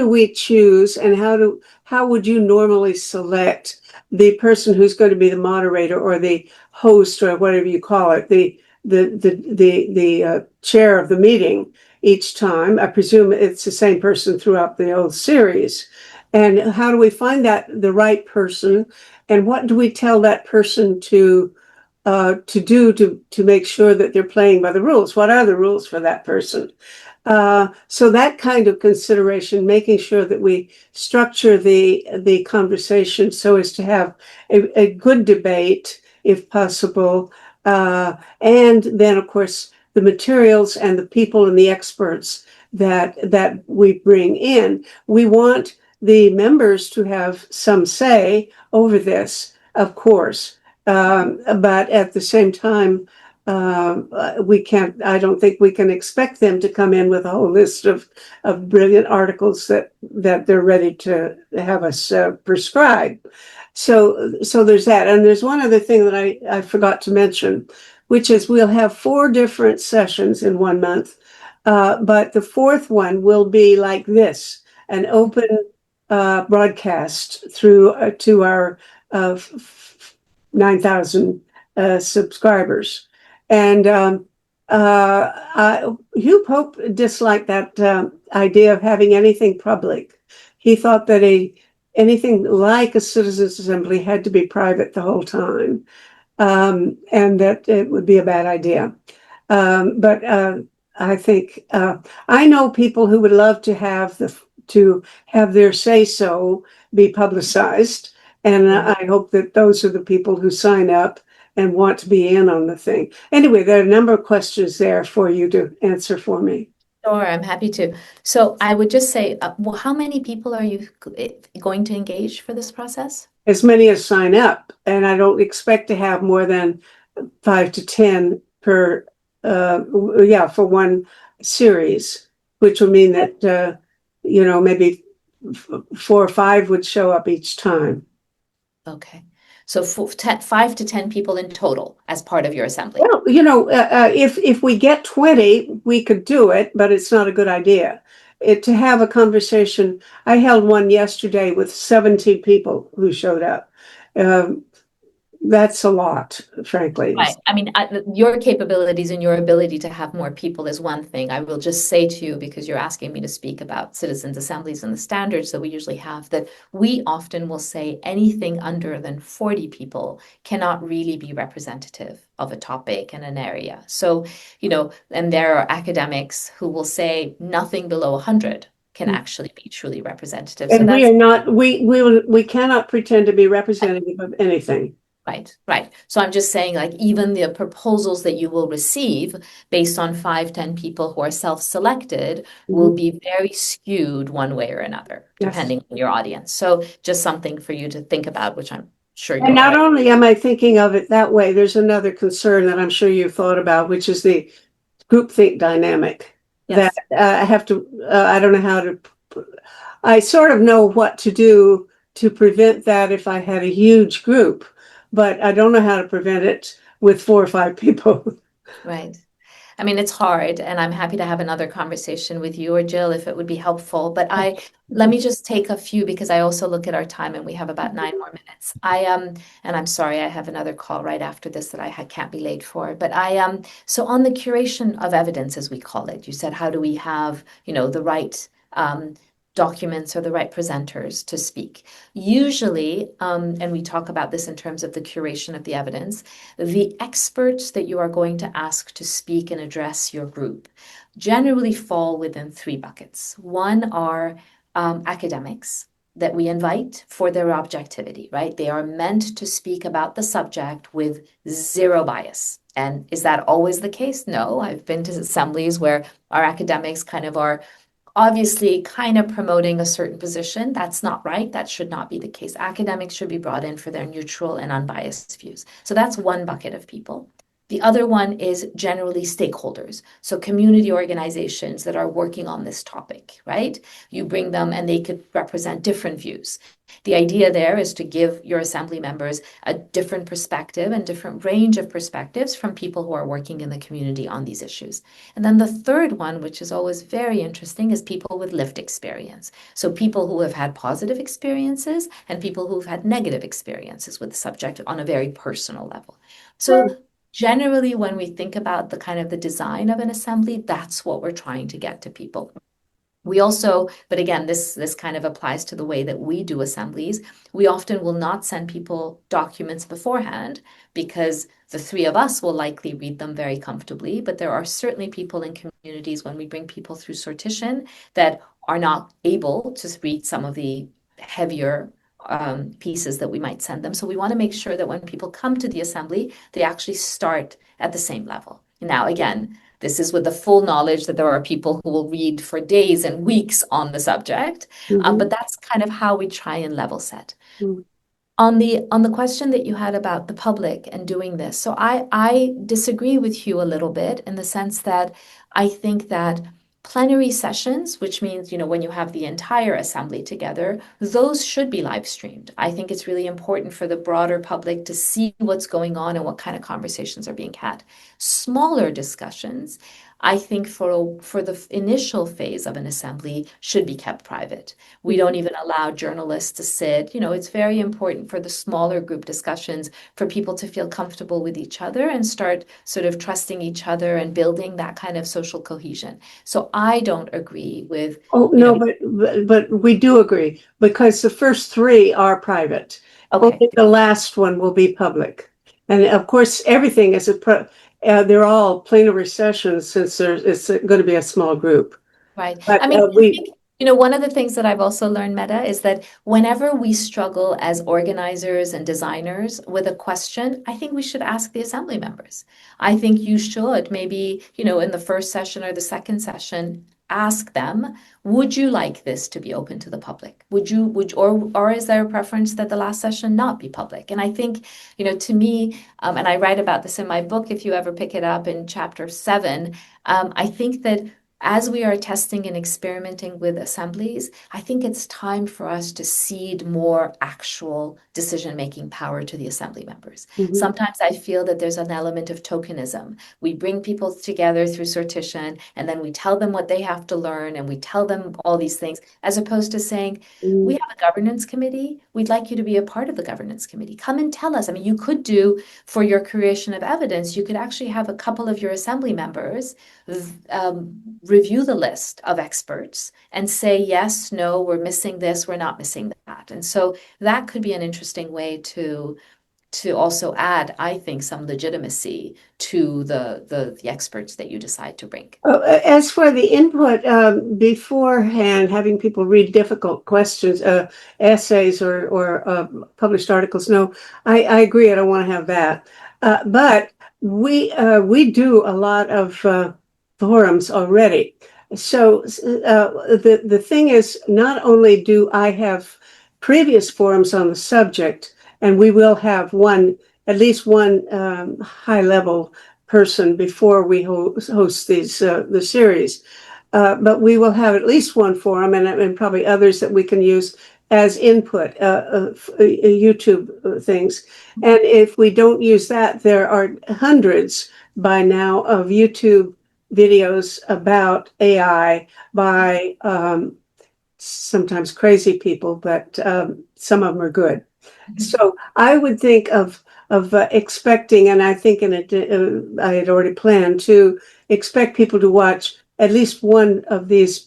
we choose, and how would you normally select the person who's going to be the moderator or the host, or whatever you call it, the chair of the meeting each time? I presume it's the same person throughout the whole series. And how do we find the right person, and what do we tell that person to do to make sure that they're playing by the rules? What are the rules for that person? So that kind of consideration, making sure that we structure the conversation so as to have a good debate, if possible. And then, of course, the materials and the people and the experts that we bring in. We want the members to have some say over this, of course. But at the same time, I don't think we can expect them to come in with a whole list of brilliant articles that they're ready to have us prescribe. So there's that. And there's one other thing that I forgot to mention, which is we'll have 4 different sessions in 1 month. But the fourth one will be like this, an open broadcast through to our 9,000 subscribers. And Hugh Pope disliked that idea of having anything public. He thought that anything like a citizens' assembly had to be private the whole time, and that it would be a bad idea. But I think I know people who would love to have their say-so be publicized, and I hope that those are the people who sign up and want to be in on the thing. Anyway, there are a number of questions there for you to answer for me. Sure, I'm happy to. So I would just say, well, how many people are you going to engage for this process? As many as sign up, and I don't expect to have more than 5 to 10 per, for one series, which would mean that, maybe 4 or 5 would show up each time. Okay. So 5 to 10 people in total as part of your assembly. Well, if we get 20, we could do it, but it's not a good idea. To have a conversation, I held one yesterday with 17 people who showed up. that's a lot, frankly. Right. I mean, your capabilities and your ability to have more people is one thing. I will just say to you, because you're asking me to speak about citizens' assemblies and the standards that we usually have, that we often will say anything under than 40 people cannot really be representative of a topic and an area. So, and there are academics who will say nothing below 100 can actually be truly representative. So And we that's are not, we cannot pretend to be representative of anything. right, right. So I'm just saying, like, even the proposals that you will receive based on 5, 10 people who are self-selected will be very skewed one way or another, Yes. depending on your audience. So just something for you to think about, which I'm sure And you're not only am I thinking of it that way, there's another concern that I'm sure you've thought about, which is the groupthink dynamic. Yes. That I have to, I don't know how to, I sort of know what to do to prevent that if I had a huge group, but I don't know how to prevent it with 4 or 5 people. Right. I mean, it's hard, and I'm happy to have another conversation with you or Jill if it would be helpful. But let me just take a few, because I also look at our time and we have about 9 more minutes. And I'm sorry, I have another call right after this that I can't be late for. But so on the curation of evidence, as we call it, you said, how do we have, the right documents or the right presenters to speak? Usually, and we talk about this in terms of the curation of the evidence, the experts that you are going to ask to speak and address your group generally fall within 3 buckets. One are academics that we invite for their objectivity, right? They are meant to speak about the subject with 0 bias. And is that always the case? No. I've been to assemblies where our academics kind of are obviously kind of promoting a certain position. That's not right. That should not be the case. Academics should be brought in for their neutral and unbiased views. So that's one bucket of people. The other one is generally stakeholders. So community organizations that are working on this topic, right? You bring them and they could represent different views. The idea there is to give your assembly members a different perspective and different range of perspectives from people who are working in the community on these issues. And then the third one, which is always very interesting, is people with lived experience. So people who have had positive experiences and people who've had negative experiences with the subject on a very personal level. So generally, when we think about the kind of the design of an assembly, that's what we're trying to get to people. We also, but again, this kind of applies to the way that we do assemblies. We often will not send people documents beforehand because the 3 of us will likely read them very comfortably. But there are certainly people in communities, when we bring people through sortition, that are not able to read some of the heavier pieces that we might send them. So we want to make sure that when people come to the assembly, they actually start at the same level. Now, again, this is with the full knowledge that there are people who will read for days and weeks on the subject, but that's kind of how we try and level set. On the question that you had about the public and doing this, so I disagree with you a little bit in the sense that I think that plenary sessions, which means, when you have the entire assembly together, those should be live streamed. I think it's really important for the broader public to see what's going on and what kind of conversations are being had. Smaller discussions, I think for the initial phase of an assembly should be kept private. We don't even allow journalists to sit. It's very important for the smaller group discussions for people to feel comfortable with each other and start sort of trusting each other and building that kind of social cohesion. So I don't agree with. Oh, no, but we do agree, because the first 3 are private. Okay. Only the last one will be public. And of course, everything is they're all plenary sessions, since it's going to be a small group. Right. But I mean, I think, one of the things that I've also learned, Meta, is that whenever we struggle as organizers and designers with a question, I think we should ask the assembly members. I think you should maybe, in the first session or the second session, ask them, would you like this to be open to the public? Or is there a preference that the last session not be public? And I think, to me, and I write about this in my book, if you ever pick it up in chapter 7, I think that as we are testing and experimenting with assemblies, I think it's time for us to cede more actual decision-making power to the assembly members. Mhm. Sometimes I feel that there's an element of tokenism. We bring people together through sortition, and then we tell them what they have to learn, and we tell them all these things, as opposed to saying, we have a governance committee. We'd like you to be a part of the governance committee. Come and tell us. I mean, you could do, for your creation of evidence, you could actually have a couple of your assembly members review the list of experts and say, yes, no, we're missing this, we're not missing that. And so that could be an interesting way to also add, I think, some legitimacy to the experts that you decide to bring. As for the input, beforehand, having people read difficult questions, essays or published articles, no, I agree. I don't want to have that. But we do a lot of forums already. So the thing is, not only do I have previous forums on the subject, and we will have at least one high level person before we host these the series, but we will have at least one forum and probably others that we can use as input, YouTube things. And if we don't use that, there are hundreds by now of YouTube videos about AI by sometimes crazy people, but some of them are good. So I would think of expecting, and I think I had already planned to expect people to watch at least one of these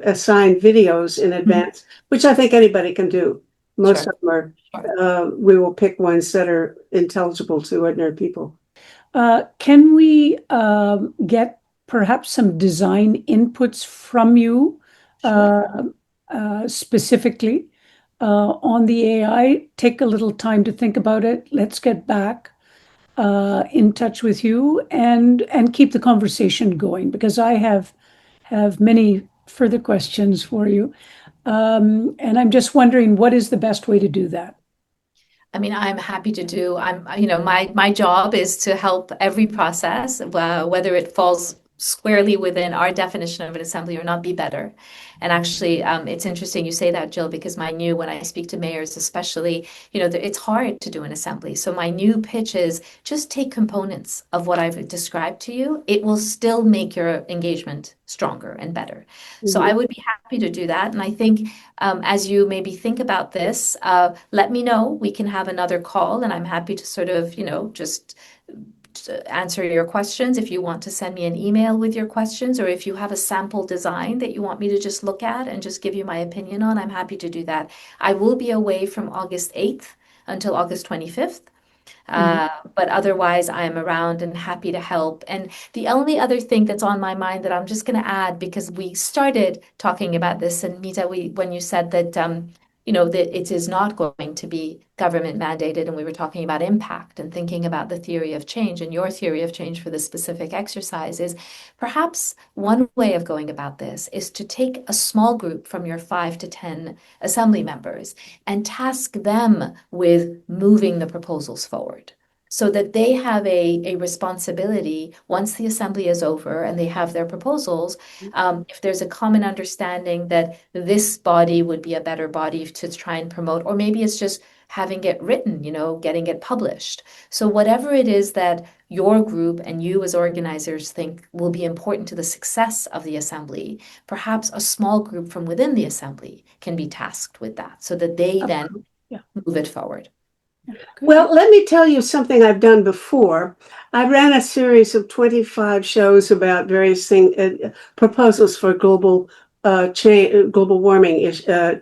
assigned videos in advance, which I think anybody can do. Most Sure. of them are. We will pick ones that are intelligible to ordinary people. Can we get perhaps some design inputs from you specifically on the AI? Take a little time to think about it. Let's get back in touch with you and keep the conversation going, because I have many further questions for you. And I'm just wondering, what is the best way to do that? I mean, I'm happy to do. My job is to help every process, whether it falls squarely within our definition of an assembly or not, be better. And actually, it's interesting you say that, Jill, because when I speak to mayors, especially, it's hard to do an assembly. So my new pitch is just take components of what I've described to you. It will still make your engagement stronger and better. So I would be happy to do that. And I think as you maybe think about this, let me know. We can have another call, and I'm happy to sort of, just answer your questions. If you want to send me an email with your questions, or if you have a sample design that you want me to just look at and just give you my opinion on, I'm happy to do that. I will be away from August 8th until August 25th. But otherwise, I am around and happy to help. And the only other thing that's on my mind that I'm just going to add, because we started talking about this, and Mita, when you said that, that it is not going to be government mandated, and we were talking about impact and thinking about the theory of change, and your theory of change for this specific exercise is perhaps one way of going about this is to take a small group from your 5 to 10 assembly members and task them with moving the proposals forward, so that they have a responsibility once the assembly is over and they have their proposals. If there's a common understanding that this body would be a better body to try and promote, or maybe it's just having it written, getting it published. So whatever it is that your group and you as organizers think will be important to the success of the assembly, perhaps a small group from within the assembly can be tasked with that, so that they then move it forward. Well, let me tell you something I've done before. I ran a series of 25 shows about various proposals for global warming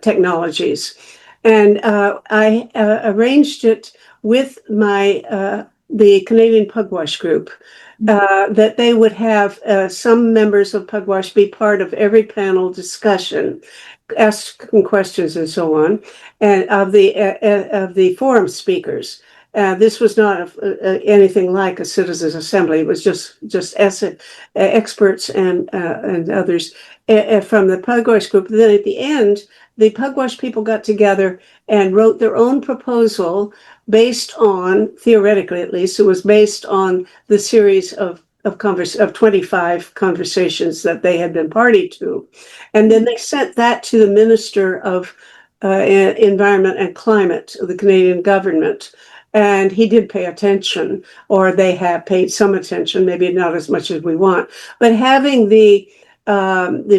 technologies, and I arranged it with the Canadian Pugwash group, that they would have some members of Pugwash be part of every panel discussion, asking questions and so on, and of the forum speakers. This was not anything like a citizens' assembly. It was just experts and others from the Pugwash group. Then at the end, the Pugwash people got together and wrote their own proposal based on, theoretically at least, it was based on the series of of 25 conversations that they had been party to. And then they sent that to the Minister of Environment and Climate of the Canadian government. And he did pay attention, or they have paid some attention, maybe not as much as we want. But having the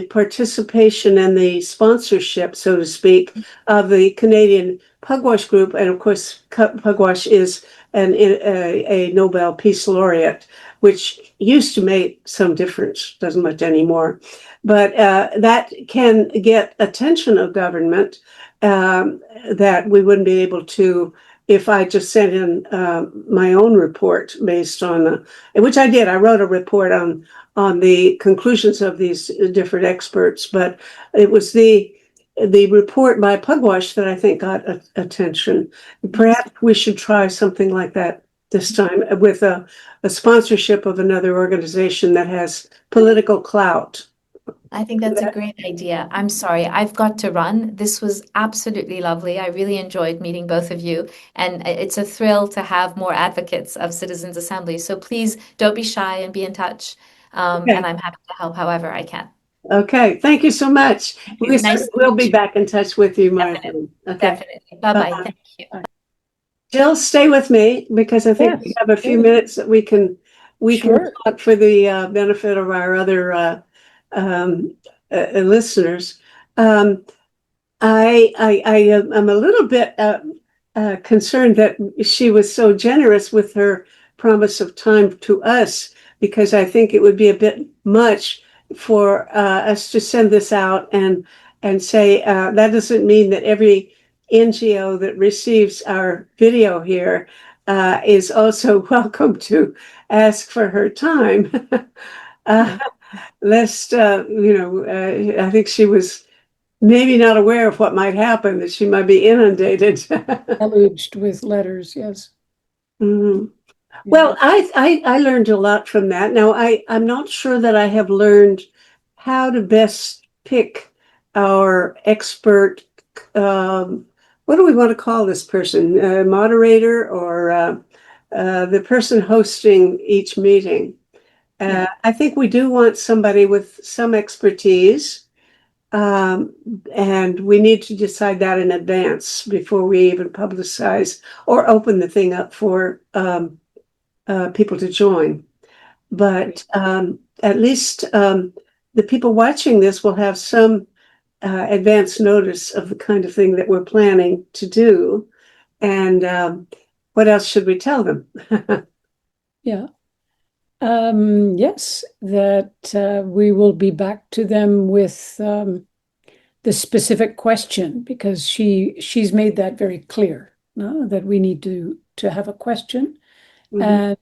participation and the sponsorship, so to speak, of the Canadian Pugwash group, and of course, Pugwash is a Nobel Peace Laureate, which used to make some difference, doesn't much anymore. But that can get attention of government that we wouldn't be able to if I just sent in my own report based on, which I did. I wrote a report on the conclusions of these different experts, but it was the report by Pugwash that I think got attention. Perhaps we should try something like that this time with a sponsorship of another organization that has political clout. I think that's a great idea. I'm sorry, I've got to run. This was absolutely lovely. I really enjoyed meeting both of you, and it's a thrill to have more advocates of Citizens Assembly. So please don't be shy and be in touch. Okay. And I'm happy to help however I can. Okay, thank you so much. We'll be back in touch with you, Martha. Okay. Definitely. Bye-bye. Bye-bye. Thank you. Jill, stay with me because I think we Yes, have a few sure. minutes that we can Sure. talk for the benefit of our other listeners. I am a little bit concerned that she was so generous with her promise of time to us, because I think it would be a bit much for us to send this out and say that doesn't mean that every NGO that receives our video here is also welcome to ask for her time. Lest I think she was maybe not aware of what might happen, that she might be inundated. Deluged with letters, yes. Mhm. Well, I learned a lot from that. Now, I'm not sure that I have learned how to best pick our expert. What do we want to call this person? Moderator, or the person hosting each meeting? I think we do want somebody with some expertise, and we need to decide that in advance before we even publicize or open the thing up for people to join. But at least the people watching this will have some advance notice of the kind of thing that we're planning to do. And what else should we tell them? Yeah. Yes, that we will be back to them with the specific question, because she's made that very clear, that we need to have a question. Mhm. And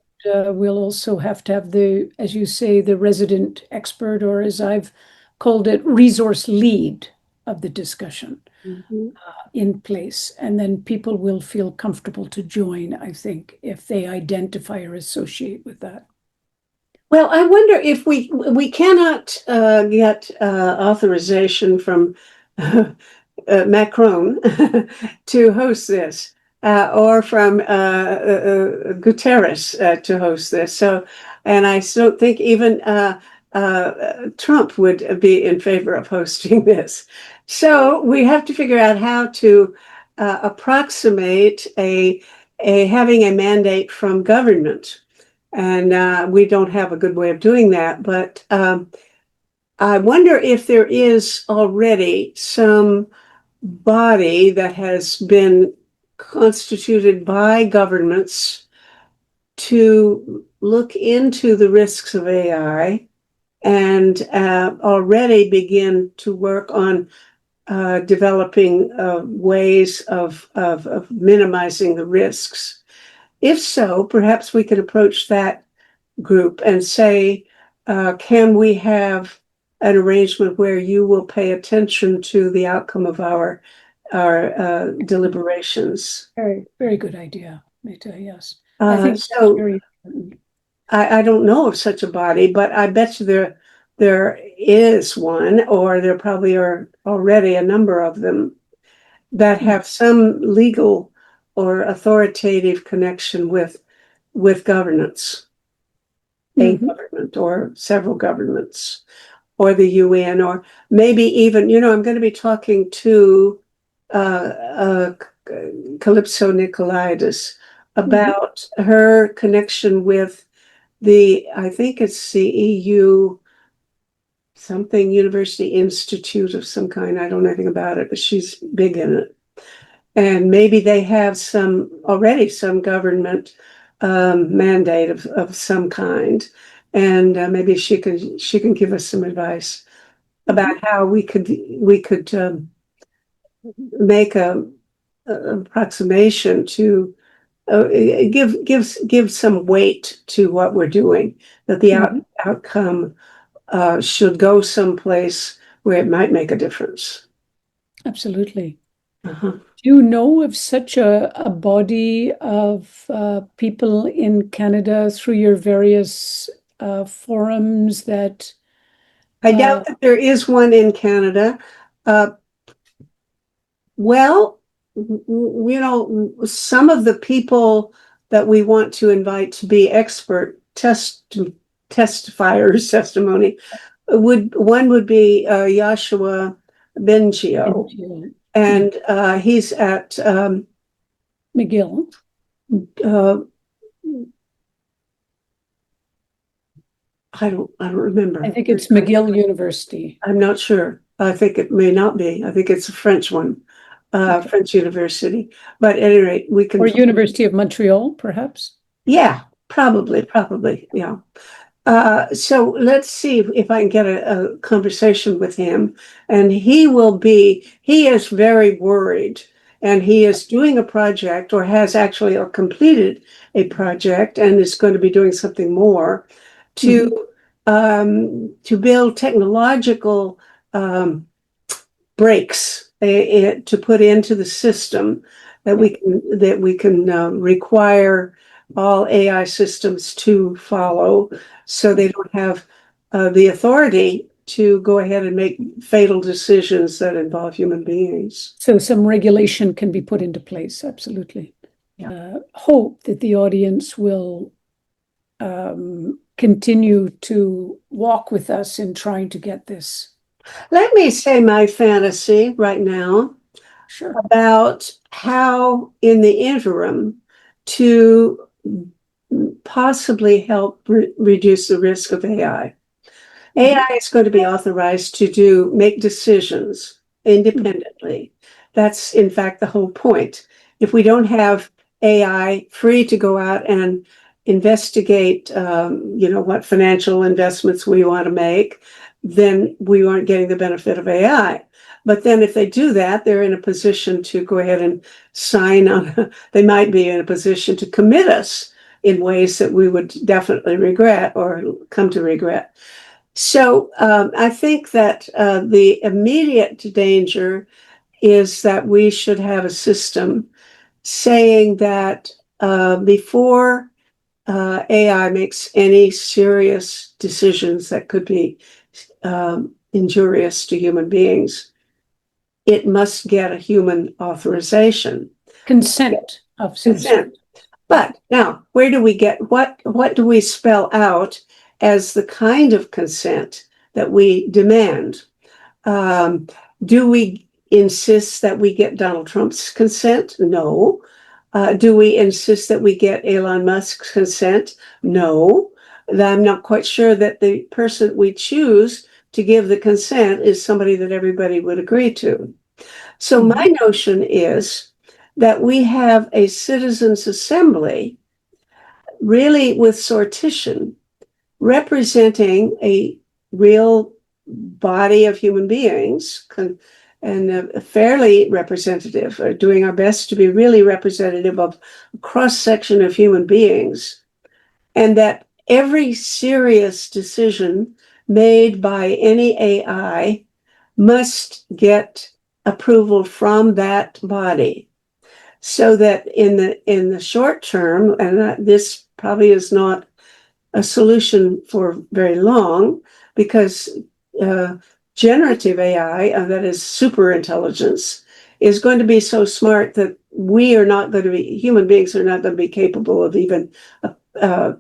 we'll also have to have as you say, the resident expert, or as I've called it, resource lead of the discussion Mhm. in place. And then people will feel comfortable to join, I think, if they identify or associate with that. Well, I wonder if we cannot get authorization from Macron to host this, or from Guterres to host this. So, and I don't think even Trump would be in favor of hosting this. So we have to figure out how to approximate having a mandate from government. And we don't have a good way of doing that. But I wonder if there is already some body that has been constituted by governments to look into the risks of AI and already begin to work on developing ways of minimizing the risks. If so, perhaps we could approach that group and say, can we have an arrangement where you will pay attention to the outcome of our deliberations? Very, very good idea, Meta, yes. I think so very important. I don't know of such a body, but I bet you there is one, or there probably are already a number of them that have some legal or authoritative connection with governance. a Mhm. government or several governments or the UN, or maybe even, I'm going to be talking to Calypso Nicolaides about her connection with I think it's the EU something University Institute of some kind. I don't know anything about it, but she's big in it. And maybe they have already some government mandate of some kind. And maybe she can give us some advice about how we could make a approximation to give some weight to what we're doing, that the Mhm. outcome should go someplace where it might make a difference. Absolutely. Uh-huh. Do you know of such a body of people in Canada through your various forums that I doubt that there is one in Canada. Uh, well, some of the people that we want to invite to be expert testifiers testimony one would be Joshua Bengio, NGO, and he's at McGill? uh, I don't remember. I think it's McGill University. I'm not sure. I think it may not be. I think it's a French one, Okay. French university. But at any rate, we can. Or University of Montreal, perhaps? Yeah, probably. Yeah. So let's see if I can get a conversation with him. And he is very worried, and he is doing a project, or has actually or completed a project, and is going to be doing something more to build technological breaks to put into the system that we can require all AI systems to follow, so they don't have the authority to go ahead and make fatal decisions that involve human beings. So some regulation can be put into place, absolutely. Hope that the audience will continue to walk with us in trying to get this. Let me say my fantasy right now Sure. about how, in the interim, to possibly help reduce the risk of AI. AI is going to be authorized to make decisions independently. That's, in fact, the whole point. If we don't have AI free to go out and investigate, what financial investments we want to make, then we aren't getting the benefit of AI. But then if they do that, they're in a position to go ahead and sign on. They might be in a position to commit us in ways that we would definitely regret or come to regret. So I think that the immediate danger is that we should have a system saying that before AI makes any serious decisions that could be injurious to human beings, it must get a human authorization. Consent of some sort. But now, where do we get what do we spell out as the kind of consent that we demand? Do we insist that we get Donald Trump's consent? No. Do we insist that we get Elon Musk's consent? No. I'm not quite sure that the person we choose to give the consent is somebody that everybody would agree to. So my notion is that we have a citizens' assembly, really with sortition, representing a real body of human beings, and fairly representative, or doing our best to be really representative of a cross-section of human beings, and that every serious decision made by any AI must get approval from that body, so that in the short term, and this probably is not a solution for very long, because generative AI, that is super intelligence, is going to be so smart that human beings are not going to be capable of even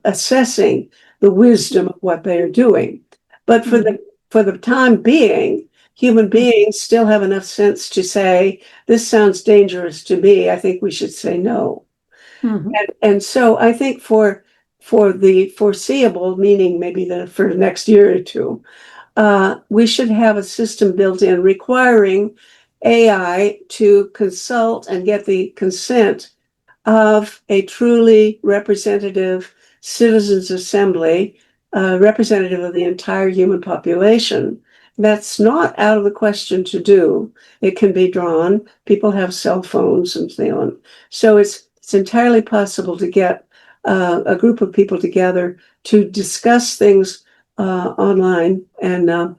assessing the wisdom of what they are doing. But for the time being, human beings still have enough sense to say, this sounds dangerous to me. I think we should say no. Mhm. And so I think for the foreseeable, meaning maybe for the next year or two, we should have a system built in requiring AI to consult and get the consent of a truly representative citizens assembly, representative of the entire human population. That's not out of the question to do. It can be drawn. People have cell phones and so on. So it's entirely possible to get a group of people together to discuss things online and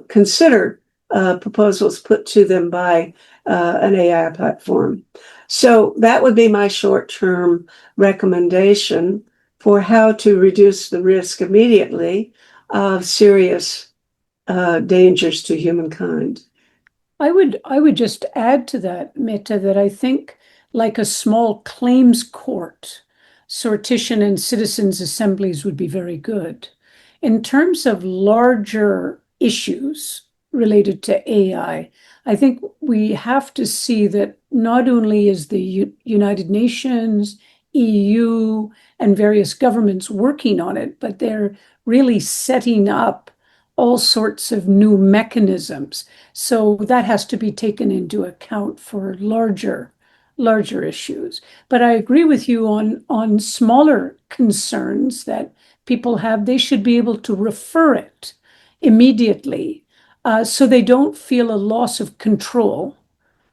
consider proposals put to them by an AI platform. So that would be my short-term recommendation for how to reduce the risk immediately of serious dangers to humankind. I would just add to that, Meta, that I think like a small claims court, sortition and citizens' assemblies would be very good. In terms of larger issues related to AI, I think we have to see that not only is the United Nations, EU, and various governments working on it, but they're really setting up all sorts of new mechanisms. So that has to be taken into account for larger issues. But I agree with you on smaller concerns that people have. They should be able to refer it immediately, so they don't feel a loss of control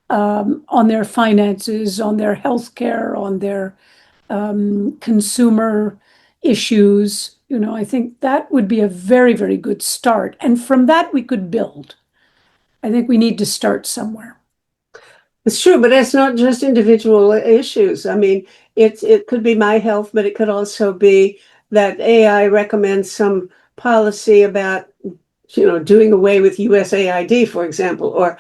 on their finances, on their health care, on their consumer issues. I think that would be a very, very good start. And from that, we could build. I think we need to start somewhere. It's true, but it's not just individual issues. I mean, it could be my health, but it could also be that AI recommends some policy about doing away with USAID, for example, or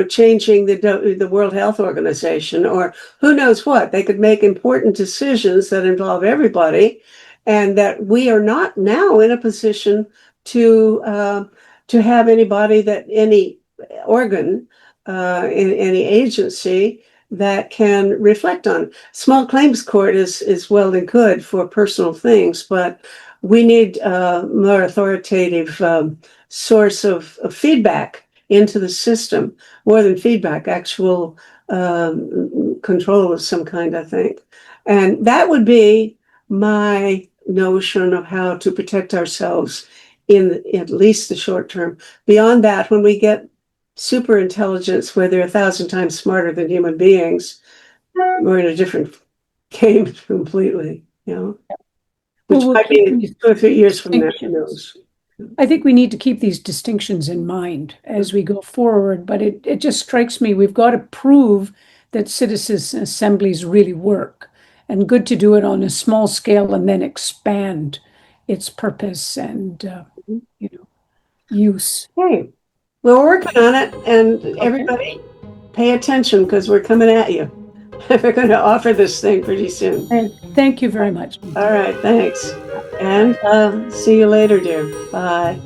changing the World Health Organization, or who knows what. They could make important decisions that involve everybody, and that we are not now in a position to have any organ in any agency that can reflect on. Small claims court is well and good for personal things, but we need a more authoritative source of feedback into the system, more than feedback, actual control of some kind, I think. And that would be my notion of how to protect ourselves in at least the short term. Beyond that, when we get super intelligence where they're 1,000 times smarter than human beings, we're in a different game completely, which Well, we'll might keep be these 2 or 3 years from now, who distinctions. knows? I think we need to keep these distinctions in mind as we go forward, but it just strikes me we've got to prove that citizens' assemblies really work, and good to do it on a small scale and then expand its purpose and use. Okay, we're working on it, and everybody pay attention because we're coming at you. We're going to offer this thing pretty soon. And thank you very much. All right, thanks. And see you later, dear. Bye.